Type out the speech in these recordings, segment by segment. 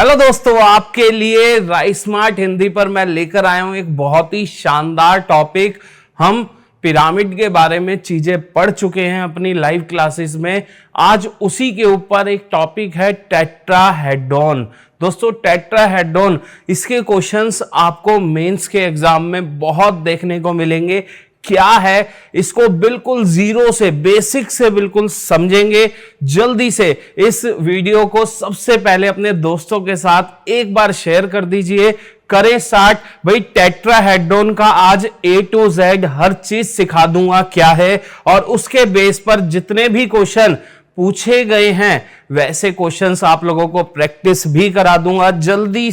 Hello दोस्तों, आपके लिए राइस स्मार्ट हिंदी पर मैं लेकर आया हूं एक बहुत ही शानदार टॉपिक। हम पिरामिड के बारे में चीजें पढ़ चुके हैं अपनी लाइव क्लासेस में। आज उसी के ऊपर एक टॉपिक है टेट्राहेड्रॉन। दोस्तों, टेट्राहेड्रॉन, इसके क्वेश्चंस आपको मेंस के एग्जाम में बहुत देखने को मिलेंगे। क्या है, इसको बिल्कुल जीरो से, बेसिक से बिल्कुल समझेंगे। जल्दी से इस वीडियो को सबसे पहले अपने दोस्तों के साथ एक बार शेयर कर दीजिए। करें स्टार्ट। भाई, टेट्राहेड्रॉन का आज A to Z हर चीज सिखा दूंगा क्या है, और उसके बेस पर जितने भी क्वेश्चन पूछे गए हैं वैसे क्वेश्चंस आप लोगों को प्रैक्टिस भी करा दूंगा। जल्दी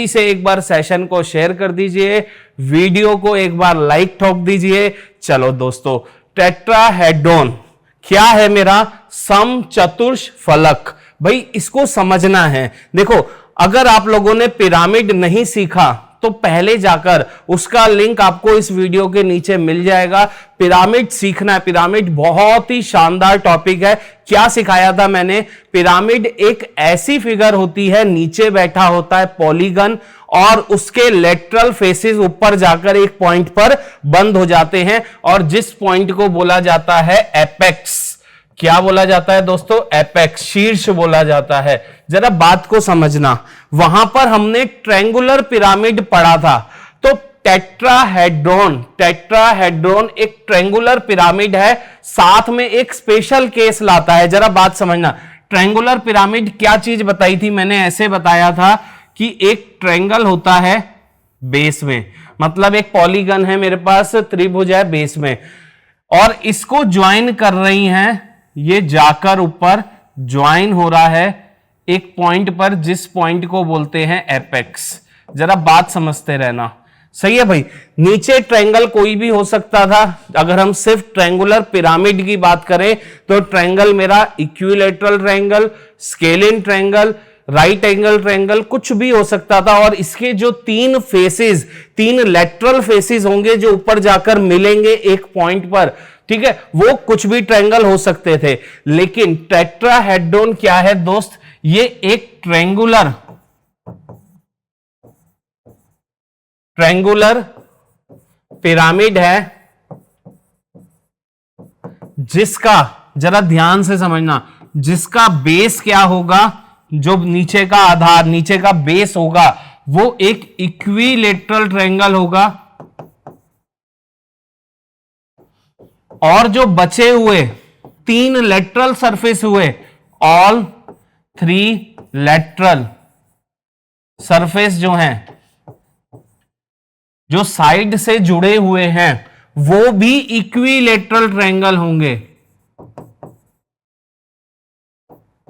से एक बार सेशन को शेयर कर दीजिए, वीडियो को एक बार लाइक ठोक दीजिए। चलो दोस्तों, टेट्राहेड्रॉन क्या है? मेरा समचतुर्ष फलक। भाई, इसको समझना है। देखो, अगर आप लोगों ने पिरामिड नहीं सीखा तो पहले जाकर उसका लिंक आपको इस वीडियो के नीचे मिल जाएगा। पिरामिड सीखना है। पिरामिड बहुत ही शानदार टॉपिक है। क्या सिखाया था मैंने? पिरामिड एक ऐसी फिगर होती है, नीचे बैठा होता है पॉलीगन, और उसके लेटरल फेसेस ऊपर जाकर एक पॉइंट पर बंद हो जाते हैं, और जिस पॉइंट को बोला जाता है एपेक्स। क्या बोला जाता है दोस्तों? एपेक्स, शीर्ष बोला जाता है। जरा बात को समझना। वहां पर हमने ट्रायंगुलर पिरामिड पढ़ा था। तो टेट्राहेड्रॉन एक ट्रायंगुलर पिरामिड है, साथ में एक स्पेशल केस लाता है। जरा बात समझना। ट्रायंगुलर पिरामिड क्या चीज बताई थी मैंने? ऐसे बताया था कि एक ट्रायंगल होता है बेस में, मतलब एक पॉलीगन है मेरे पास, त्रिभुज है बेस में, और इसको ज्वाइन कर रही हैं, ये जाकर ऊपर ज्वाइन हो रहा है एक पॉइंट पर, जिस पॉइंट को बोलते हैं एपेक्स। जरा बात समझते रहना, सही है भाई। नीचे ट्रायंगल कोई भी हो सकता था। अगर हम सिर्फ ट्रायंगुलर पिरामिड की बात करें तो ट्रायंगल मेरा equilateral triangle, scalene triangle, right angle triangle, कुछ भी हो सकता था। और इसके जो तीन फेसेस, तीन लेटरल फेसेस होंगे जो ऊपर जाकर मिलेंगे एक पॉइंट पर, ठीक है, वो कुछ भी ट्रायंगल हो सकते थे। लेकिन टेट्राहेड्रॉन क्या है दोस्त? ये एक ट्रायंगुलर पिरामिड है, जिसका, जरा ध्यान से समझना, जिसका बेस क्या होगा? जो नीचे का आधार, नीचे का बेस होगा, वो एक इक्विलैटरल ट्रायंगल होगा, और जो बचे हुए तीन लेटरल सरफेस हुए, ऑल थ्री लेटरल सरफेस जो हैं, जो साइड से जुड़े हुए हैं, वो भी इक्विलैटरल ट्रायंगल होंगे।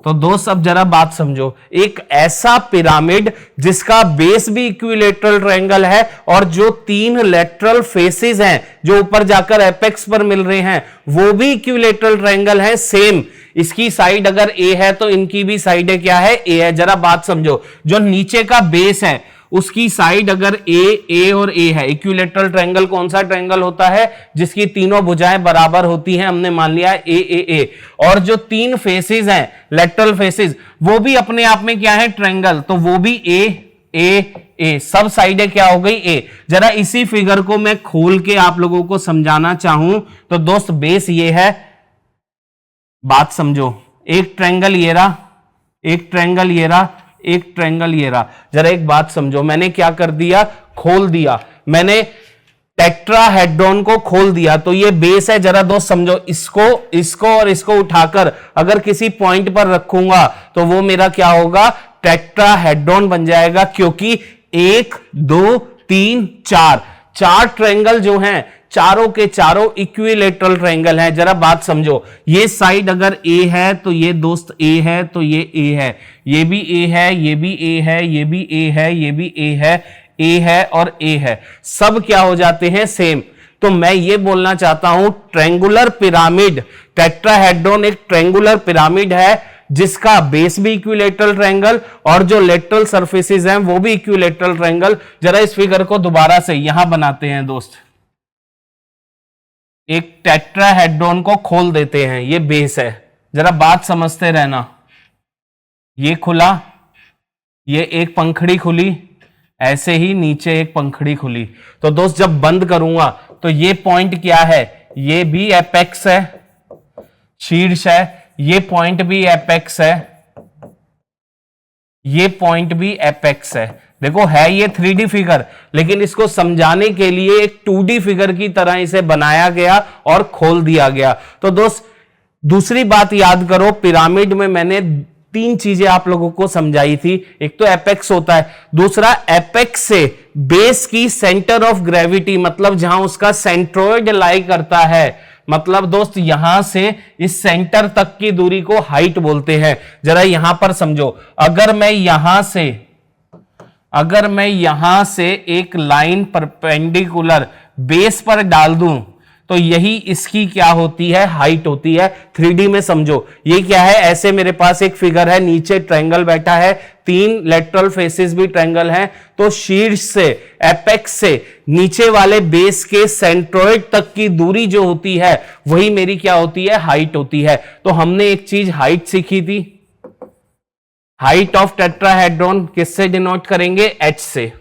तो दोस्त, अब जरा बात समझो। एक ऐसा पिरामिड जिसका बेस भी इक्विलैटरल ट्रायंगल है, और जो तीन लेटरल फेसेस हैं जो ऊपर जाकर एपेक्स पर मिल रहे हैं, वो भी इक्विलैटरल ट्रायंगल है। सेम, इसकी साइड अगर ए है तो इनकी भी साइड है, क्या है? ए है। जरा बात समझो। जो नीचे का बेस है उसकी साइड अगर ए और ए है, इक्विलैटरल ट्रायंगल कौन सा ट्रायंगल होता है? जिसकी तीनों भुजाएं बराबर होती हैं, हमने मान लिया ए। और जो तीन फेसेस हैं, लेटरल फेसेस, वो भी अपने आप में क्या है? ट्रायंगल। तो वो भी ए, सब साइडें क्या हो गई? ए। जरा इसी फिगर को मैं खोल के आप लोगों को समझाना चाहूं तो दोस्त, बेस ये है, बात समझो। एक ट्रायंगल ये रहा, एक ट्रायंगल ये रहा, एक ट्रायंगल ये रहा। जरा एक बात समझो, मैंने क्या कर दिया? खोल दिया। मैंने टेट्राहेड्रॉन को खोल दिया, तो ये बेस है। जरा दोस्त समझो, इसको और इसको उठाकर अगर किसी पॉइंट पर रखूंगा तो वो मेरा क्या होगा? टेट्राहेड्रॉन बन जाएगा। क्योंकि 1 2 3 4 ट्रायंगल जो हैं, चारों के चारों इक्विलैटरल ट्रायंगल हैं। जरा बात समझो, ये साइड अगर ए है तो ये दोस्त ए है, तो ये ए है, ये भी ए है, ये भी ए है, ये भी ए है, ये भी ए है, ए है और ए है, सब क्या हो जाते हैं? सेम। तो मैं ये बोलना चाहता हूं, ट्रायंगुलर पिरामिड, टेट्राहेड्रॉन एक ट्रायंगुलर पिरामिड है जिसका बेस भी इक्विलैटरल ट्रायंगल, और जो लेटरल सरफेसेस हैं वो भी इक्विलैटरल ट्रायंगल। जरा इस फिगर को दोबारा से यहां बनाते हैं दोस्त। एक टेट्राहेड्रॉन को खोल देते हैं, ये बेस है। जरा बात समझते रहना। ये खुला, ये एक पंखड़ी खुली, ऐसे ही नीचे एक पंखड़ी खुली। तो दोस्त जब बंद करूंगा तो ये पॉइंट क्या है, ये भी एपेक्स है, शीर्ष है, ये पॉइंट भी एपेक्स है, ये पॉइंट भी एपेक्स है। देखो है ये 3D फिगर, लेकिन इसको समझाने के लिए एक 2D फिगर की तरह इसे बनाया गया और खोल दिया गया। तो दोस्त दूसरी बात याद करो, पिरामिड में मैंने 3 चीजें आप लोगों को समझाई थी। एक तो एपेक्स होता है, दूसरा एपेक्स से बेस की सेंटर ऑफ ग्रेविटी, मतलब जहां उसका सेंट्रोइड लाई करता है, मतलब दोस्त यहां से इस सेंटर तक की दूरी को हाइट बोलते हैं। जरा यहां पर समझो, अगर मैं यहां से एक लाइन परपेंडिकुलर बेस पर डाल दूं तो यही इसकी क्या होती है, हाइट होती है। 3D में समझो, ये क्या है, ऐसे मेरे पास एक फिगर है, नीचे ट्रायंगल बैठा है, 3 लेटरल फेसेस भी ट्रायंगल हैं, तो शीर्ष से एपेक्स से नीचे वाले बेस के सेंट्रोइड तक की दूरी जो होती है वही मेरी क्या होती है, हाइट होती है। तो हमने एक चीज हाइट सीखी थी, हाइट ऑफ टेट्राहेड्रॉन किससे डिनोट करेंगे, h से।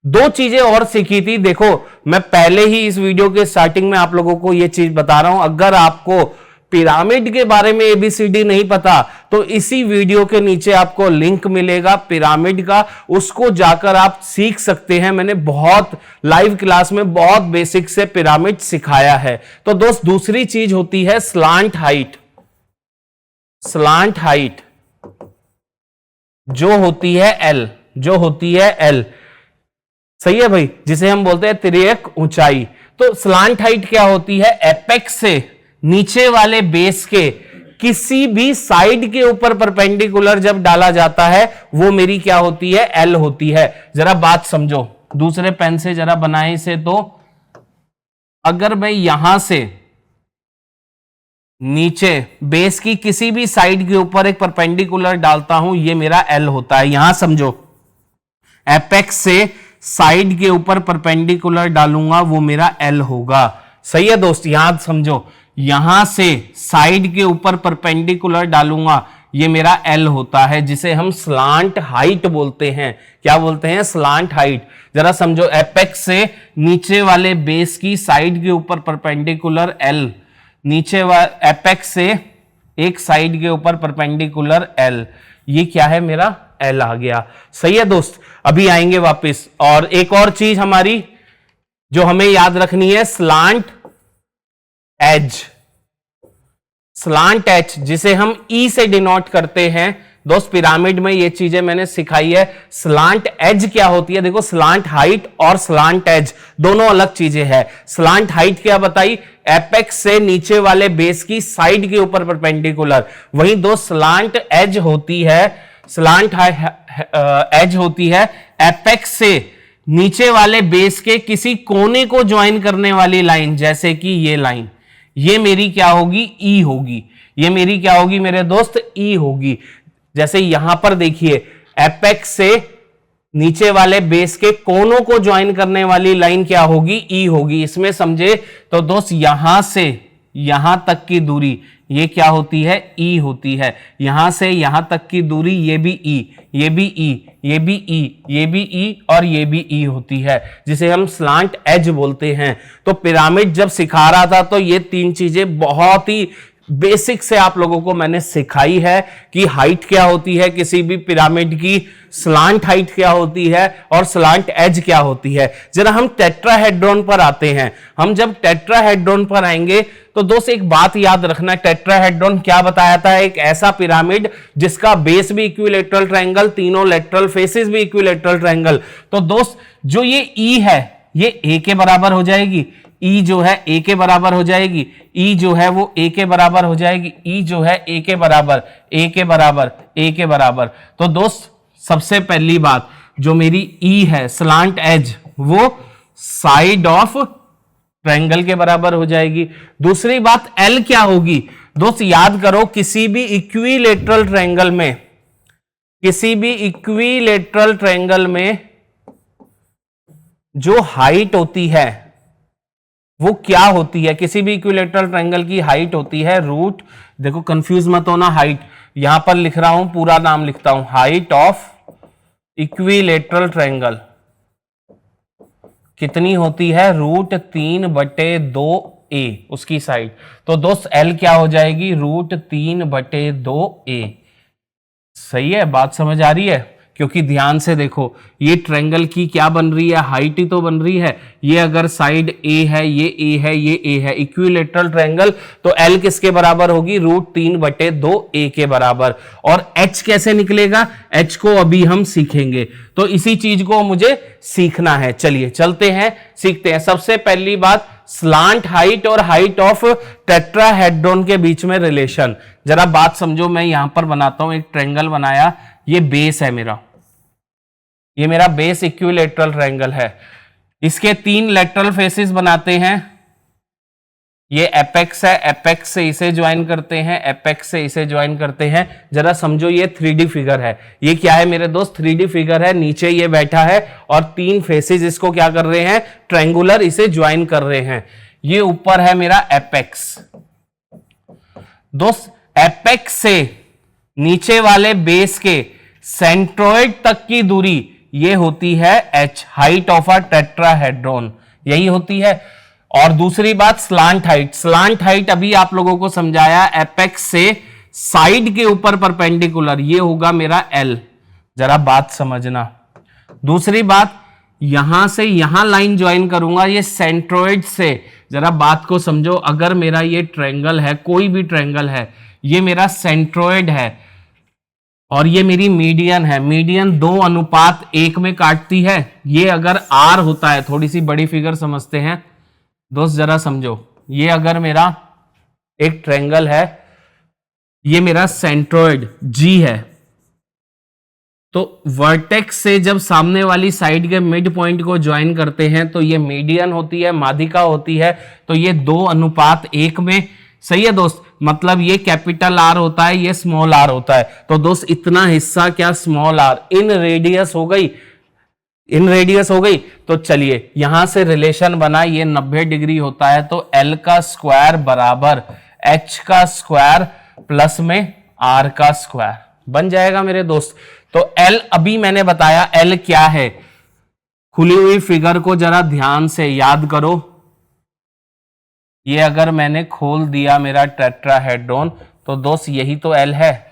2 चीजें और सीखी थी। देखो मैं पहले ही इस वीडियो के स्टार्टिंग में आप लोगों को यह चीज बता रहा हूं, अगर आपको पिरामिड के बारे में ABCD नहीं पता तो इसी वीडियो के नीचे आपको लिंक मिलेगा पिरामिड का, उसको जाकर आप सीख सकते हैं। मैंने बहुत लाइव क्लास में बहुत बेसिक से पिरामिड सिखाया है। तो दोस्त दूसरी चीज होती है स्लांट हाइट। स्लांट हाइट जो होती है L, सही है भाई, जिसे हम बोलते हैं तिर्यक ऊंचाई। तो स्लांट हाइट क्या होती है, एपेक्स से नीचे वाले बेस के किसी भी साइड के ऊपर परपेंडिकुलर जब डाला जाता है वो मेरी क्या होती है, L होती है। जरा बात समझो, दूसरे पेन से जरा बनाए इसे। तो अगर मैं यहां से नीचे बेस की किसी भी साइड के ऊपर एक परपेंडिकुलर डालता हूं, ये मेरा L होता है। यहां समझो, एपेक्स से साइड के ऊपर परपेंडिकुलर डालूंगा वो मेरा L होगा। सही है दोस्त, यहां समझो, यहां से साइड के ऊपर परपेंडिकुलर डालूंगा ये मेरा L होता है, जिसे हम स्लांट हाइट बोलते हैं। क्या बोलते हैं, स्लांट हाइट। जरा समझो, एपेक्स से नीचे वाले बेस की साइड के ऊपर परपेंडिकुलर L, नीचे एपेक्स से एक साइड के ऊपर परपेंडिकुलर L, ये क्या है, मेरा L आ गया। सही है दोस्त, अभी आएंगे वापस। और एक और चीज हमारी जो हमें याद रखनी है, स्लांट एज। स्लांट एज जिसे हम E से डिनोट करते हैं। दोस्त पिरामिड में ये चीजें मैंने सिखाई है। स्लांट एज क्या होती है, देखो स्लांट हाइट और स्लांट एज दोनों अलग चीजें हैं। स्लांट हाइट क्या बताई, एपेक्स से नीचे वाले बेस की साइड के ऊपर परपेंडिकुलर। वहीं दो स्लांट एज होती है, स्लांट एज होती है एपेक्स से नीचे वाले बेस के किसी कोने को ज्वाइन करने वाली लाइन, जैसे कि ये लाइन, ये मेरी क्या होगी, ई होगी। ये मेरी क्या होगी मेरे दोस्त, ई होगी। जैसे यहां पर देखिए, एपेक्स से नीचे वाले बेस के कोनों को ज्वाइन करने वाली लाइन क्या होगी, ई होगी। इसमें समझे तो दोस्त यहां से यहां तक की दूरी ये क्या होती है, ई होती है। यहां से यहां तक की दूरी ये भी ई, ये भी ई, ये भी ई, ये भी ई और ये भी ई होती है, जिसे हम स्लांट एज बोलते हैं। तो पिरामिड जब सिखा रहा था तो ये तीन चीजें बहुत ही बेसिक से आप लोगों को मैंने सिखाई है कि हाइट क्या होती है किसी भी पिरामिड की, स्लांट हाइट क्या होती है और स्लांट एज क्या होती है। जरा हम टेट्राहेड्रॉन पर आते हैं। हम जब टेट्राहेड्रॉन पर आएंगे तो दोस्त एक बात याद रखना, टेट्राहेड्रॉन क्या बताया था, एक ऐसा पिरामिड जिसका बेस भी इक्विलेटरल ट्रायंगल, तीनों लेटरल फेसेस भी इक्विलेटरल ट्रायंगल। तो दोस्त जो ये ई है ये ए के बराबर हो जाएगी, ई जो है ए के बराबर हो जाएगी, ई जो है वो ए के बराबर हो जाएगी, ई जो है ए के बराबर, ए के बराबर, ए के बराबर। तो दोस्त सबसे पहली बात जो मेरी ई है स्लांट एज, वो साइड ऑफ ट्रायंगल के बराबर हो जाएगी। दूसरी बात एल क्या होगी दोस्त, याद करो किसी भी इक्विलेटरल ट्रायंगल में, किसी भी इक्विलेटरल ट्रायंगल में जो हाइट होती है वो क्या होती है, किसी भी इक्विलेटरल ट्रायंगल की हाइट होती है रूट, देखो कंफ्यूज मत होना, हाइट यहां पर लिख रहा हूं, पूरा नाम लिखता हूं, हाइट ऑफ इक्विलेटरल ट्रायंगल कितनी होती है, √3/2a उसकी साइड। तो दोस्त L क्या हो जाएगी, √3/2a। सही है, बात समझ आ रही है? क्योंकि ध्यान से देखो, ये ट्रायंगल की क्या बन रही है, हाइट ही तो बन रही है। ये अगर साइड A है, ये A है, ये A है, इक्विलेटरल ट्रायंगल, तो L किसके बराबर होगी, √3/2a के बराबर। और H कैसे निकलेगा, H को अभी हम सीखेंगे, तो इसी चीज को मुझे सीखना है। चलिए चलते हैं, सीखते हैं। सबसे पहली बात, स्लांट हाइट और हाइट ऑफ टेट्राहेड्रॉन के बीच में रिलेशन। जरा बात समझो, मैं यहां पर बनाता हूं, एक ट्रायंगल बनाया, ये बेस है मेरा, ये मेरा बेस इक्विलेटरल ट्रायंगल है। इसके 3 लेटरल फेसेस बनाते हैं। ये एपेक्स है, एपेक्स से इसे ज्वाइन करते हैं, एपेक्स से इसे ज्वाइन करते हैं। जरा समझो, ये 3D फिगर है। ये क्या है मेरे दोस्त, 3D फिगर है। नीचे ये बैठा है और 3 फेसेस इसको क्या कर रहे हैं, ट्रायंगुलर इसे ज्वाइन कर रहे हैं। ये ऊपर है मेरा एपेक्स। दोस्त एपेक्स से नीचे वाले बेस के सेंट्रोइड तक की दूरी ये होती है h, height of a tetrahedron, यही होती है। और दूसरी बात, स्लांट हाइट। स्लांट हाइट अभी आप लोगों को समझाया, एपेक्स से साइड के ऊपर परपेंडिकुलर, ये होगा मेरा L। जरा बात समझना। दूसरी बात, यहां से यहां लाइन ज्वाइन करूंगा, ये सेंट्रोइड से। जरा बात को समझो, अगर मेरा ये ट्रायंगल है, कोई भी ट्रायंगल है, ये मेरा सेंट्रोइड है और ये मेरी मीडियन है। मीडियन 2:1 में काटती है। ये अगर R होता है, थोड़ी सी बड़ी फिगर समझते हैं दोस्त, जरा समझो। ये अगर मेरा एक ट्रायंगल है, ये मेरा सेंट्रोइड G है, तो वर्टेक्स से जब सामने वाली साइड के मिड पॉइंट को ज्वाइन करते हैं तो ये मीडियन होती है, माध्यिका होती है। तो ये 2:1 में, सही है दोस्त, मतलब ये कैपिटल R होता है, ये स्मॉल r होता है। तो दोस्त इतना हिस्सा क्या, स्मॉल r, इन रेडियस हो गई, इन रेडियस हो गई। तो चलिए यहां से रिलेशन बना, ये 90 डिग्री होता है, तो L का स्क्वायर बराबर H का स्क्वायर प्लस में R का स्क्वायर बन जाएगा मेरे दोस्त। तो L अभी मैंने बताया L क्या है, खुली हुई फिगर को जरा ध्यान से याद करो। ये अगर मैंने खोल दिया मेरा टेट्राहेड्रॉन, तो दोस्त यही तो L है।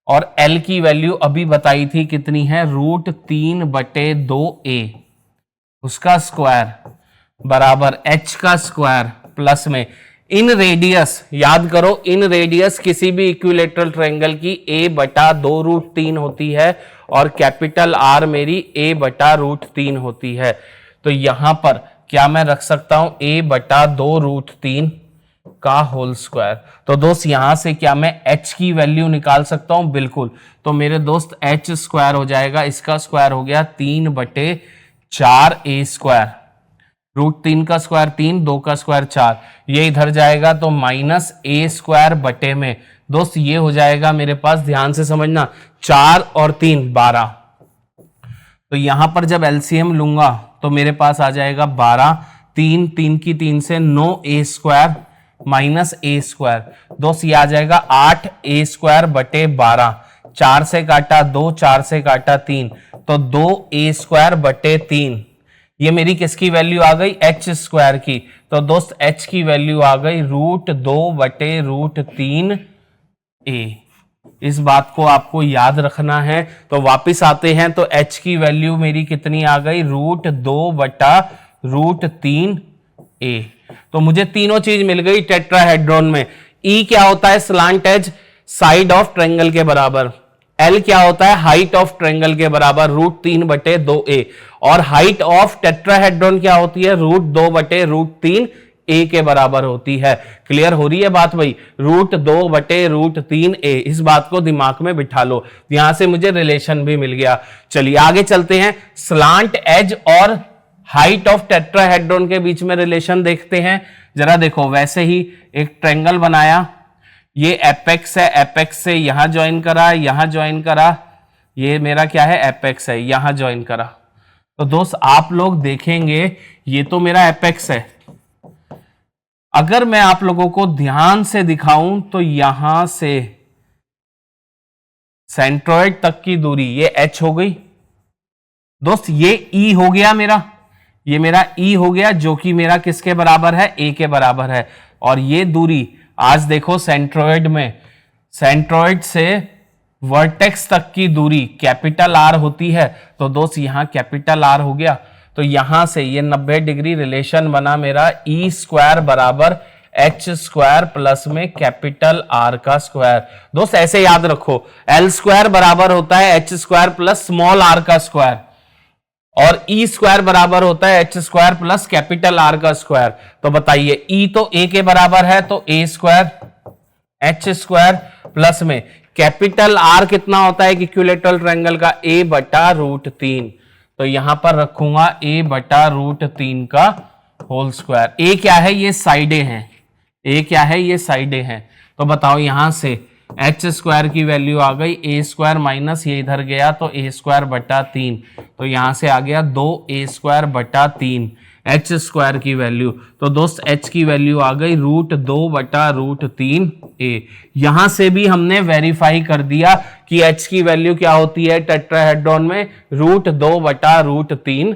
और L की वैल्यू अभी बताई थी कितनी है, √3/2a, उसका स्क्वायर बराबर H का स्क्वायर प्लस में इन रेडियस, याद करो इन रेडियस किसी भी इक्विलेटरल ट्रायंगल की a/2√3 होती है और कैपिटल R मेरी a/√3 होती है। तो यहां पर क्या मैं रख सकता हूं, a/2√3 का होल स्क्वायर। तो दोस्त यहां से क्या मैं h की वैल्यू निकाल सकता हूं, बिल्कुल। तो मेरे दोस्त h स्क्वायर हो जाएगा, इसका स्क्वायर हो गया 3/4a स्क्वायर, √3 का स्क्वायर 3, 2 का स्क्वायर 4, ये इधर जाएगा तो -a स्क्वायर बटे में दोस्त ये हो जाएगा मेरे पास, ध्यान से समझना, 4 और 3 12। तो यहां पर जब एलसीएम लूंगा तो मेरे पास आ जाएगा 12, 3 3 की 3 से 9a square minus a square. दोस्त ये आ जाएगा 8a स्क्वायर बटे 12, 4 से काटा 2, 4 से काटा 3, तो 2a स्क्वायर बटे 3। ये मेरी किसकी वैल्यू आ गई, h स्क्वायर की। तो दोस्त h की वैल्यू आ गई √2/√3a। इस बात को आपको याद रखना है। तो वापस आते हैं, तो h की वैल्यू मेरी कितनी आ गई, √2/√3a। तो मुझे तीनों चीज मिल गई टेट्राहेड्रॉन में। E क्या होता है, slant edge, side of triangle के बराबर। L क्या होता है, हाइट ऑफ ट्रायंगल के बराबर, √3/2a। और हाइट ऑफ टेट्राहेड्रॉन क्या होती है, √2/√3a के बराबर होती है। क्लियर हो रही है बात भाई, √2/√3a। इस बात को दिमाग में बिठा लो, यहां से मुझे रिलेशन भी मिल गया। चलिए आगे चलते हैं, स्लांट एज और हाइट ऑफ टेट्राहेड्रॉन के बीच में रिलेशन देखते हैं। जरा देखो, वैसे ही एक ट्रायंगल बनाया, ये एपेक्स है, एपेक्स से यहां ज्वाइन करा, यहां ज्वाइन करा, ये मेरा क्या है, एपेक्स है, यहां ज्वाइन करा। तो दोस्त आप लोग देखेंगे ये तो मेरा एपेक्स है। अगर मैं आप लोगों को ध्यान से दिखाऊं तो यहां से सेंट्रोइड तक की दूरी ये h हो गई, दोस्त ये ई हो गया मेरा, ये मेरा ई हो गया जो कि मेरा किसके बराबर है, ए के बराबर है। और ये दूरी आज देखो सेंट्रोइड में, सेंट्रोइड से वर्टेक्स तक की दूरी कैपिटल आर होती है। तो दोस्त यहां कैपिटल आर हो गया, तो यहां से ये 90 डिग्री रिलेशन बना मेरा ई स्क्वायर बराबर एच स्क्वायर प्लस में कैपिटल आर का स्क्वायर। दोस्त ऐसे याद रखो, एल स्क्वायर बराबर होता है H square plus small R का स्क्वायर, और ई स्क्वायर बराबर होता है H square plus capital R का स्क्वायर। तो बताइए ई तो ए के बराबर है, तो A square H square plus में कैपिटल आर कितना होता है इक्विलैटरल ट्रायंगल का, ए बटा रूट 3। तो यहां पर रखूंगा ए बटा रूट 3 का होल स्क्वायर। ए क्या है, ये साइडें हैं, ए क्या है, ये साइडें हैं। तो बताओ यहां से एच स्क्वायर की वैल्यू आ गई ए स्क्वायर माइनस ये इधर गया तो ए स्क्वायर बटा 3, तो यहां से आ गया 2 ए स्क्वायर बटा 3 एच स्क्वायर की वैल्यू। तो दोस्त एच की वैल्यू आ गई रूट 2 बटा रूट 3 ए। यहां से भी हमने वेरीफाई कर दिया कि एच की वैल्यू क्या होती है टेट्राहेड्रॉन में, रूट 2 बटा रूट 3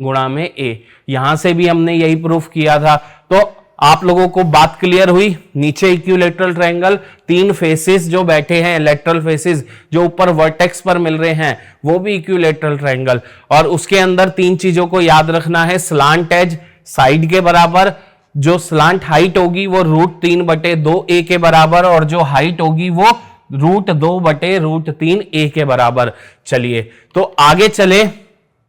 गुणा में ए। यहां से भी हमने यही प्रूफ किया था। तो आप लोगों को बात क्लियर हुई, नीचे इक्विलैटरल ट्रायंगल, तीन फेसेस जो बैठे हैं, लेटरल फेसेस जो ऊपर वर्टेक्स पर मिल रहे हैं वो भी इक्विलैटरल ट्रायंगल, और उसके अंदर तीन चीजों को याद रखना है। स्लांट एज साइड के बराबर, जो स्लांट हाइट होगी वो रूट 3 बटे 2 ए के बराबर, और जो हाइट होगी वो रूट 2 बटे रूट 3 ए के बराबर। चलिए तो आगे चले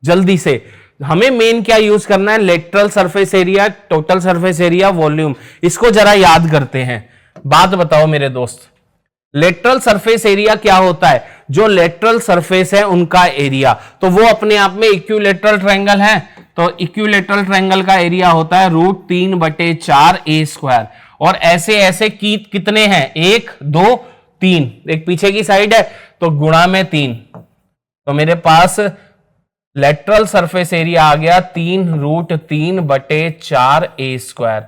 जल्दी से। हमें मेन क्या यूज करना है, lateral surface area, total surface area, volume. इसको जरा याद करते हैं। बात बताओ मेरे दोस्त, लेटरल सरफेस एरिया क्या होता है, जो लेटरल सरफेस है उनका एरिया, तो वो अपने आप में इक्विलैटरल ट्रायंगल है, तो इक्विलैटरल ट्रायंगल का एरिया होता है रूट 3 बटे 4 ए स्क्वायर। और ऐसे ऐसे कितने हैं, 1 2 3, एक पीछे की साइड है तो गुणा में 3, तो मेरे पास लेटरल सरफेस एरिया आ गया 3 रूट 3 बटे 4 ए स्क्वायर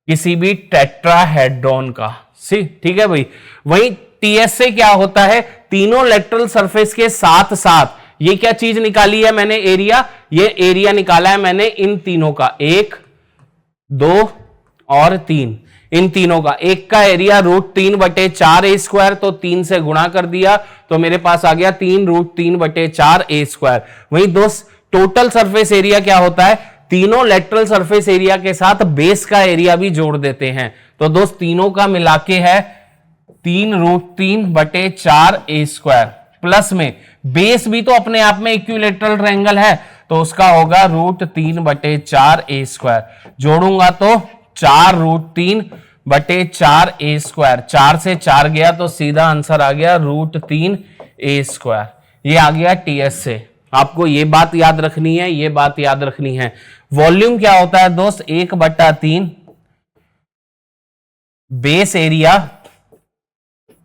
किसी भी टेट्राहेड्रॉन का। सी ठीक है भाई। वही टीएस से क्या होता है, तीनों लेटरल सरफेस के साथ साथ ये क्या चीज निकाली है मैंने, एरिया, ये एरिया निकाला है मैंने इन तीनों का, 1 2 और 3, इन तीनों का। एक का एरिया रूट 3 बटे 4 ए स्क्वायर, तो 3 से गुणा कर दिया तो मेरे पास आ गया 3 रूट 3 बटे 4 ए स्क्वायर। वही दोस्त टोटल सरफेस एरिया क्या होता है, तीनों लेटरल सरफेस एरिया के साथ बेस का एरिया भी जोड़ देते हैं। तो दोस्त तीनों का मिलाके है 3 रूट 3 बटे 4 ए स्क्वायर, प्लस में बेस भी तो अपने आप में इक्विलैटरल ट्रायंगल है, तो उसका होगा रूट 3 बटे 4 ए स्क्वायर। जोड़ूंगा तो 4 रूट 3 बटे 4 ए स्क्वायर, 4 से 4 गया तो सीधा आंसर आ गया रूट 3 ए स्क्वायर। ये आ गया टीएस से। आपको ये बात याद रखनी है, ये बात याद रखनी है। वॉल्यूम क्या होता है दोस्त, 1 बटा 3 बेस एरिया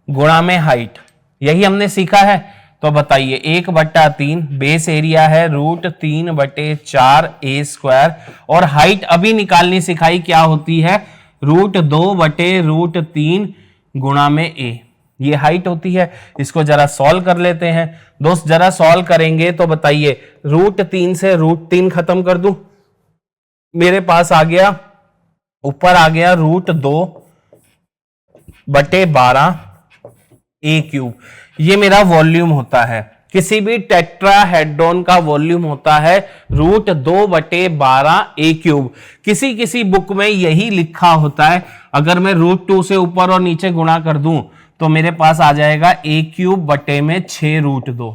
गुणा में हाइट, यही हमने सीखा है। तो बताइए 1 बटा 3 बेस एरिया है रूट 3 बटे 4 ए स्क्वायर, और हाइट अभी निकालनी सिखाई क्या होती है, रूट 2 बटे रूट 3 गुणा में ए, ये हाइट होती है। इसको जरा सॉल्व कर लेते हैं दोस्त, जरा सॉल्व करेंगे तो बताइए रूट 3 से रूट 3 खत्म कर दूं, मेरे पास आ गया, ऊपर आ गया रूट 2 बटे 12 ए क्यूब। ये मेरा वॉल्यूम होता है, किसी भी टेट्राहेड्रॉन का वॉल्यूम होता है रूट 2 बटे 12 ए क्यूब। किसी किसी बुक में यही लिखा होता है, अगर मैं रूट 2 से ऊपर और नीचे गुणा कर दूं तो मेरे पास आ जाएगा ए क्यूब बटे में 6 रूट 2।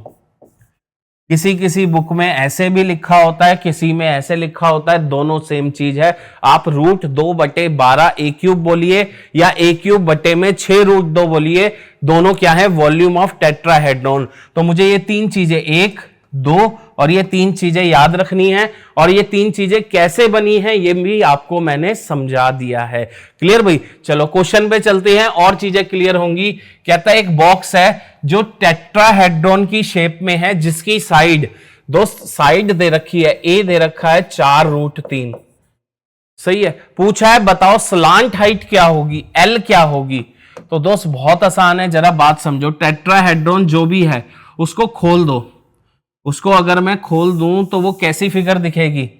किसी किसी बुक में ऐसे भी लिखा होता है, किसी में ऐसे लिखा होता है, दोनों सेम चीज है। आप रूट 2 बटे 12 ए क्यूब बोलिए या ए क्यूब बटे में 6 रूट 2 बोलिए, दोनों क्या है, वॉल्यूम ऑफ टेट्राहेड्रॉन। तो मुझे ये तीन चीजें 1 2 और ये तीन चीजें याद रखनी है, और ये तीन चीजें कैसे बनी हैं ये भी आपको मैंने समझा दिया है। क्लियर भाई। चलो क्वेश्चन पे चलते हैं और चीजें क्लियर होंगी। कहता है एक बॉक्स है जो टेट्राहेड्रॉन की शेप में है, जिसकी साइड दोस्त साइड दे रखी है, ए दे रखा है 4 रूट 3, सही है। पूछा है बताओ स्लांट हाइट क्या होगी, एल क्या होगी। तो दोस्त बहुत आसान है, जरा बात समझो। टेट्राहेड्रॉन जो भी है उसको खोल दो, उसको अगर मैं खोल दूं तो वो कैसी फिगर दिखेगी?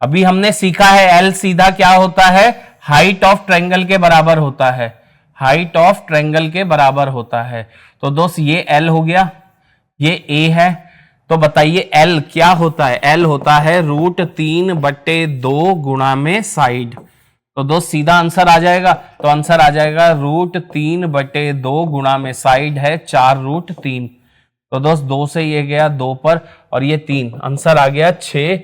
अभी हमने सीखा है एल सीधा क्या होता है, हाइट ऑफ ट्रायंगल के बराबर होता है, हाइट ऑफ ट्रायंगल के बराबर होता है। तो दोस्त ये एल हो गया, ये ए है। तो बताइए एल क्या होता है? एल होता है √3/2 गुणा में साइड। तो दोस्त सीधा आंसर आ जाएगा, तो आंसर आ जाएगा √3/2 गुणा में साइड है 4√3। तो दोस्त 2 से ये गया 2 पर और ये 3, आंसर आ गया 6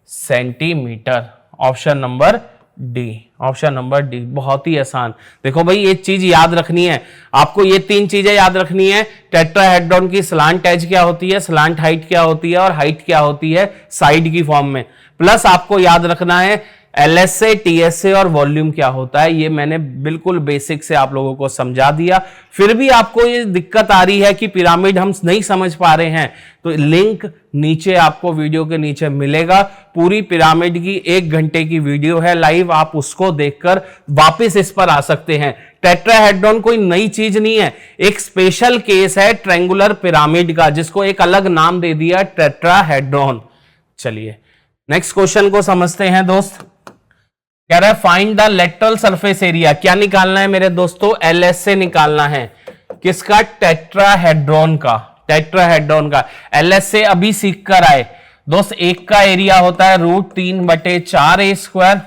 centimetre. Option number D, option number D. बहुत ही आसान। देखो भाई एक चीज याद रखनी है आपको, ये 3 चीजें याद रखनी है। टेट्राहेड्रॉन की स्लांट एज क्या होती है, स्लांट हाइट क्या होती है और हाइट क्या होती है साइड की फॉर्म में। प्लस आपको याद रखना है एलएसए, टीएसए और वॉल्यूम क्या होता है। ये मैंने बिल्कुल बेसिक से आप लोगों को समझा दिया। फिर भी आपको ये दिक्कत आ रही है कि पिरामिड हम नहीं समझ पा रहे हैं, तो लिंक नीचे आपको वीडियो के नीचे मिलेगा। पूरी पिरामिड की 1 घंटे की वीडियो है लाइव, आप उसको देखकर वापस इस पर आ सकते हैं। टेट्राहेड्रॉन कोई नई चीज नहीं है, एक स्पेशल केस है ट्रायंगुलर पिरामिड का, जिसको एक अलग नाम दे दिया टेट्राहेड्रॉन। चलिए नेक्स्ट क्वेश्चन को समझते हैं दोस्त। कह रहा है find the lateral surface area. क्या निकालना है मेरे दोस्तों? एलएसए निकालना है। किसका? टेट्राहेड्रॉन का, टेट्राहेड्रॉन का। एलएसए अभी सीख कर आए दोस्त। एक का एरिया होता है √3/4a²,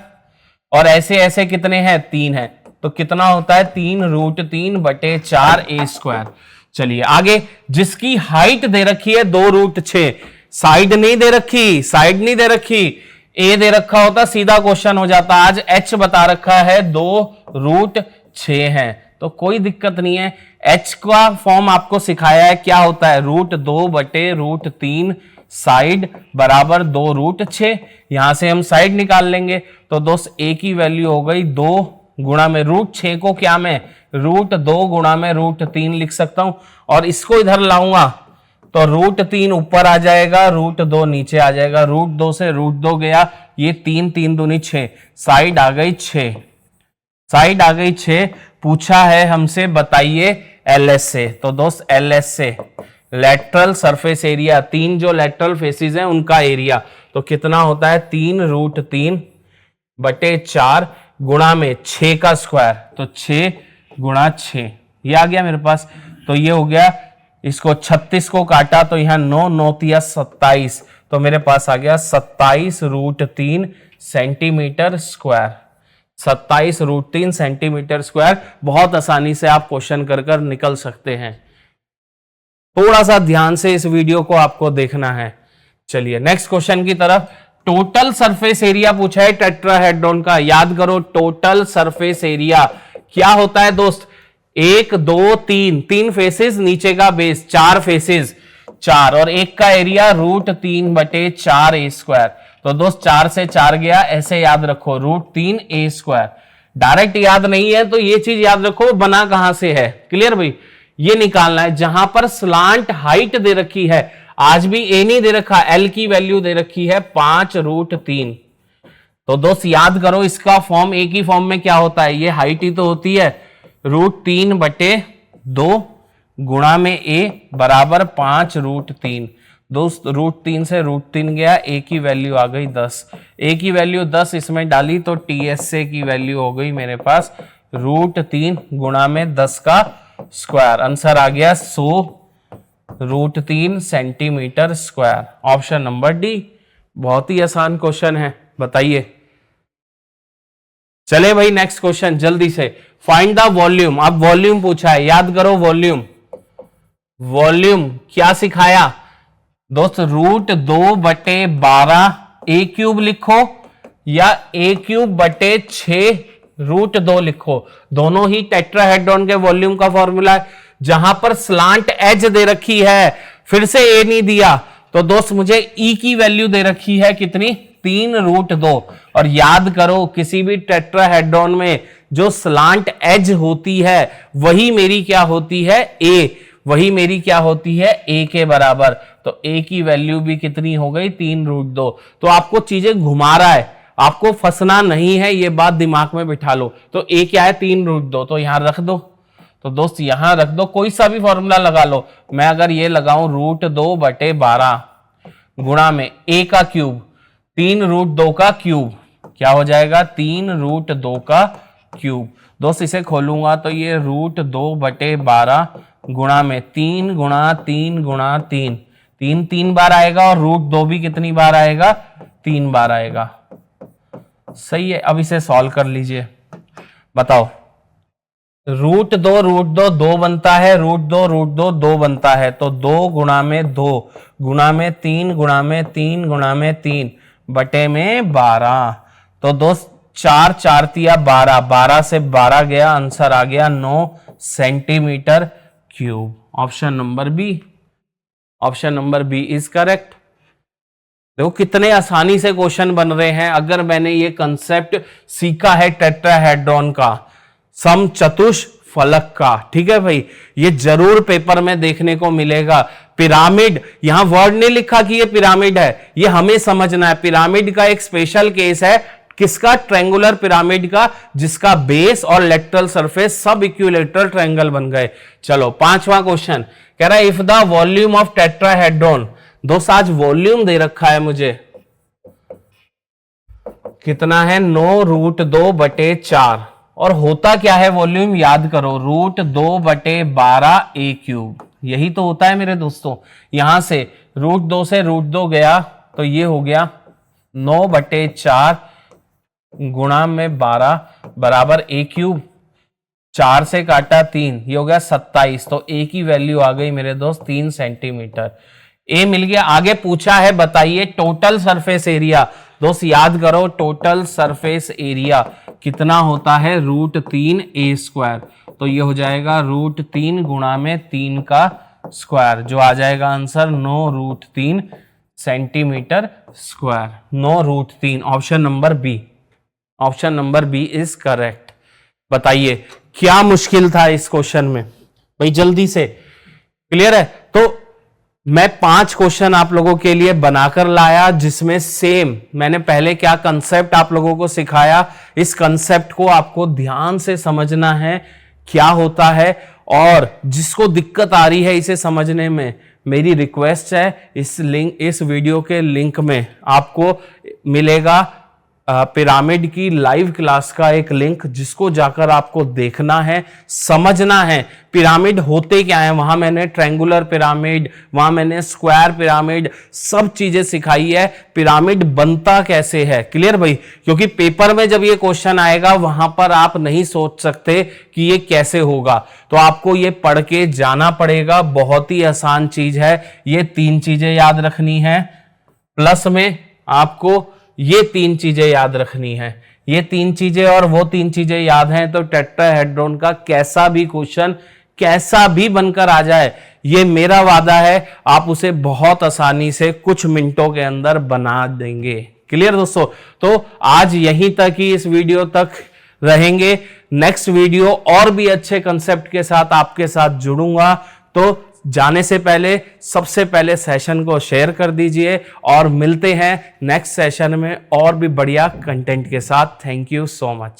और ऐसे ऐसे कितने हैं? 3 है, तो कितना होता है? 3√3/4a²। चलिए आगे, जिसकी हाइट दे रखी है 2√6, साइड नहीं दे रखी, साइड नहीं दे रखी, ए दे रखा होता सीधा क्वेश्चन हो जाता। आज एच बता रखा है 2√6 है, तो कोई दिक्कत नहीं है। एच का फॉर्म आपको सिखाया है, क्या होता है? √2/√3 साइड बराबर 2√6। यहां से हम साइड निकाल लेंगे। तो दोस्त ए की वैल्यू हो गई 2 गुणा में √6 को क्या मैं √2 गुणा में √3 लिख सकता हूं, और इसको इधर लाऊंगा तो √3 ऊपर आ जाएगा, √2 नीचे आ जाएगा। √2 से √2 गया, ये 3 3 दूनी 6, साइड आ गई 6, साइड आ गई 6। पूछा है हमसे बताइए एलएसए। तो दोस्त एलएसए लेटरल सरफेस एरिया, 3 जो लेटरल फेसेस हैं उनका एरिया, तो कितना होता है? 3√3/4 गुणा में 6 का स्क्वायर, तो 6 गुणा 6, ये आ गया मेरे पास। तो ये हो गया, इसको 36 को काटा तो यहां 9 9 या 27, तो मेरे पास आ गया 27√3 सेंटीमीटर स्क्वायर, 27√3 सेंटीमीटर स्क्वायर। बहुत आसानी से आप क्वेश्चन कर निकल सकते हैं। थोड़ा सा ध्यान से इस वीडियो को आपको देखना है। चलिए नेक्स्ट क्वेश्चन की तरफ। टोटल सरफेस एरिया पूछा है टेट्राहेड्रॉन का। याद करो टोटल सरफेस एरिया क्या होता है दोस्त? 1 2 3, 3 फेसेस, नीचे का बेस, 4 फेसेस 4, और एक का एरिया √3/4a²। तो दोस्त 4 से 4 गया, ऐसे याद रखो √3a²। डायरेक्ट याद नहीं है तो ये चीज याद रखो बना कहां से है। क्लियर भाई? ये निकालना है जहां पर स्लांट हाइट दे रखी है। आज भी ए नहीं दे रखा, एल की वैल्यू दे रखी है 5√3। तो दोस्त याद करो इसका फॉर्म ए की फॉर्म में क्या होता है? ये हाइट ही तो होती है, √3/2 गुणा में ए बराबर 5√3। दोस्त √3 से √3 गया, ए की वैल्यू आ गई 10। ए की वैल्यू 10 इसमें डाली तो टीएसए की वैल्यू हो गई मेरे पास √3 गुणा में 10 का स्क्वायर। आंसर आ गया 100√3 centimetre square. Option number D. बहुत ही आसान क्वेश्चन है, बताइए। चले भाई नेक्स्ट क्वेश्चन जल्दी से। Find the volume. अब वॉल्यूम पूछा है, याद करो वॉल्यूम। वॉल्यूम क्या सिखाया दोस्त? √2/12a³ लिखो या a³/6 √2 लिखो, दोनों ही टेट्राहेड्रॉन के वॉल्यूम का फॉर्मूला है। जहां पर स्लांट एज दे रखी है, फिर से ए नहीं दिया, तो दोस्त मुझे ई की वैल्यू दे रखी है कितनी? 3√2। और याद करो किसी भी टेट्राहेड्रॉन में जो स्लांट एज होती है वही मेरी क्या होती है? ए, वही मेरी क्या होती है? ए के बराबर। तो ए की वैल्यू भी कितनी हो गई? 3√2। तो आपको चीजें घुमा रहा है, आपको फंसना नहीं है, ये बात दिमाग में बिठा लो। तो ए क्या है? 3√2, तो यहां रख दो। तो दोस्त यहां रख दो, कोई सा भी फॉर्मूला लगा लो। मैं अगर ये लगाऊं √2/12, गुणा में a का क्यूब, 3√2 का क्यूब, क्या हो जाएगा 3√2 का क्यूब। दोस्त इसे खोलूंगा तो ये √2/12 गुणा में 3 गुणा 3 गुणा 3, 3 बार आएगा और √2 भी कितनी बार आएगा, 3 बार आएगा। सही है। अब इसे सॉल्व कर लीजिए, बताओ। √2 2 बनता है, √2 2 बनता है, तो 2 गुणा में 2 गुणा में 3 गुणा में 3 गुणा में 3 बटे में 12। तो दोस्त 4 4 तिया 12, 12 से 12 गया, आंसर आ गया 9 centimetre cube. Option number B, option number B is correct. देखो कितने आसानी से क्वेश्चन बन रहे हैं। अगर मैंने ये कंसेप्ट सीखा है टेट्राहेड्रॉन का, समचतुष्फलक का, ठीक है भाई, ये जरूर पेपर में देखने को मिलेगा। पिरामिड, यहां वर्ड नहीं लिखा कि ये पिरामिड है, ये हमें समझना है। पिरामिड का एक स्पेशल केस है, किसका, ट्रायंगुलर पिरामिड का, जिसका बेस और लेटरल सरफेस सब इक्विलेटरल ट्रायंगल बन गए। चलो 5वां क्वेश्चन कह रहा है if the volume of tetrahedron, दोस्त आज वॉल्यूम दे रखा है मुझे, कितना है 9√2/4, और होता क्या है वॉल्यूम, याद करो, √2/12 यही तो होता है मेरे दोस्तों। यहां से √2 से √2 गया तो ये हो गया 9/4 गुणा में 12 बराबर a³। 4 से काटा 3, ये हो गया 27, तो a की वैल्यू आ गई मेरे दोस्त 3 सेंटीमीटर। ए मिल गया। आगे पूछा है बताइए टोटल सरफेस एरिया। दोस्त याद करो, टोटल सरफेस एरिया कितना होता है, √3a², तो ये हो जाएगा √3 गुणा में 3 का स्क्वायर, जो आ जाएगा answer 9√3 centimetre square. 9√3, option number B, option number B is correct. बताइए क्या मुश्किल था इस क्वेश्चन में भाई, जल्दी से क्लियर है। तो मैं 5 क्वेश्चन आप लोगों के लिए बनाकर लाया, जिसमें सेम मैंने पहले क्या कंसेप्ट आप लोगों को सिखाया, इस कंसेप्ट को आपको ध्यान से समझना है क्या होता है, और जिसको दिक्कत आ रही है इसे समझने में, मेरी रिक्वेस्ट है इस वीडियो के लिंक में आपको मिलेगा पिरामिड की लाइव क्लास का एक लिंक, जिसको जाकर आपको देखना है, समझना है पिरामिड होते क्या है। वहां मैंने ट्रायंगुलर पिरामिड, वहां मैंने स्क्वायर पिरामिड, सब चीजें सिखाई है, पिरामिड बनता कैसे है। क्लियर भाई, क्योंकि पेपर में जब ये क्वेश्चन आएगा वहां पर आप नहीं सोच सकते कि ये कैसे होगा, तो आपको ये पढ़ के जाना पड़ेगा। बहुत ही आसान चीज है, ये 3 चीजें याद रखनी है, प्लस में आपको ये 3 चीजें याद रखनी है। ये 3 चीजें और वो 3 चीजें याद हैं तो टेट्राहेड्रॉन का कैसा भी क्वेश्चन कैसा भी बनकर आ जाए, ये मेरा वादा है, आप उसे बहुत आसानी से कुछ मिनटों के अंदर बना देंगे। क्लियर दोस्तों, तो आज यहीं तक ही इस वीडियो तक रहेंगे। नेक्स्ट वीडियो और भी अच्छे कंसेप्ट के साथ आपके साथ जुड़ूंगा, तो जाने से पहले सबसे पहले सेशन को शेयर कर दीजिए, और मिलते हैं नेक्स्ट सेशन में और भी बढ़िया कंटेंट के साथ। Thank you so much.